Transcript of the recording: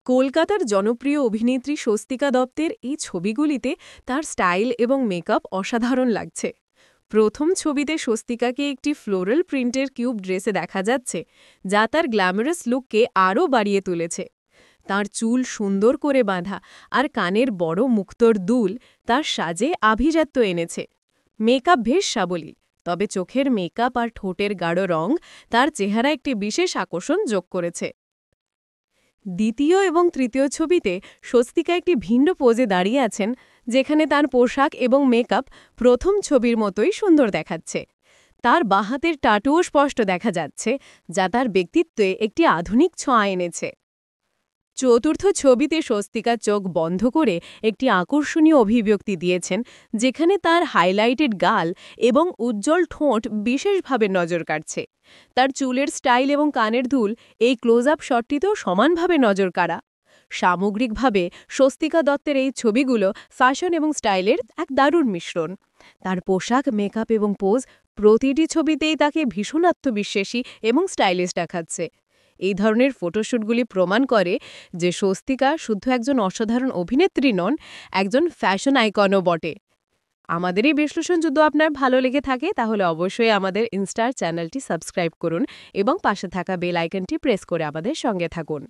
কলকাতার জনপ্রিয় অভিনেত্রী স্বস্তিকা দত্তের এই ছবিগুলিতে তার স্টাইল এবং মেকআপ অসাধারণ লাগছে। প্রথম ছবিতে স্বস্তিকাকে একটি ফ্লোরাল প্রিন্টের কিউব ড্রেসে দেখা যাচ্ছে, যা তার গ্ল্যামারাস লুককে আরও বাড়িয়ে তুলেছে। তার চুল সুন্দর করে বাঁধা আর কানের বড় মুক্তোর দুল তার সাজে আভিজাত্য এনেছে। মেকআপ বেশ সাবলীল, তবে চোখের মেকআপ আর ঠোঁটের গাঢ় রং তার চেহারা একটি বিশেষ আকর্ষণ যোগ করেছে। দ্বিতীয় এবং তৃতীয় ছবিতে স্বস্তিকা একটি ভিন্ন পোজে দাঁড়িয়ে আছেন, যেখানে তার পোশাক এবং মেকআপ প্রথম ছবির মতোই সুন্দর দেখাচ্ছে। তার বাঁ হাতের টাটুও স্পষ্ট দেখা যাচ্ছে, যা তার ব্যক্তিত্বে একটি আধুনিক ছোঁয়া এনেছে। চতুর্থ ছবিতে স্বস্তিকা চোখ বন্ধ করে একটি আকর্ষণীয় অভিব্যক্তি দিয়েছেন, যেখানে তার হাইলাইটেড গাল এবং উজ্জ্বল ঠোঁট বিশেষভাবে নজর কাড়ছে। তার চুলের স্টাইল এবং কানের দুল এই ক্লোজ আপ শটটিতেও সমানভাবে নজর কাড়া। সামগ্রিকভাবে স্বস্তিকা দত্তের এই ছবিগুলো ফ্যাশন এবং স্টাইলের এক দারুণ মিশ্রণ। তার পোশাক, মেকআপ এবং পোজ প্রতিটি ছবিতেই তাকে ভীষণ আত্মবিশ্বাসী এবং স্টাইলিশ দেখাচ্ছে। এই ধরনের ফটোশ্যুটগুলি প্রমাণ করে যে স্বস্তিকা শুধু একজন অসাধারণ অভিনেত্রী নন, একজন ফ্যাশন আইকনও বটে। আমাদের এই বিশ্লেষণ যদি আপনার ভালো লেগে থাকে, তাহলে অবশ্যই আমাদের ইনস্টার চ্যানেলটি সাবস্ক্রাইব করুন এবং পাশে থাকা বেল আইকনটি প্রেস করে আমাদের সঙ্গে থাকুন।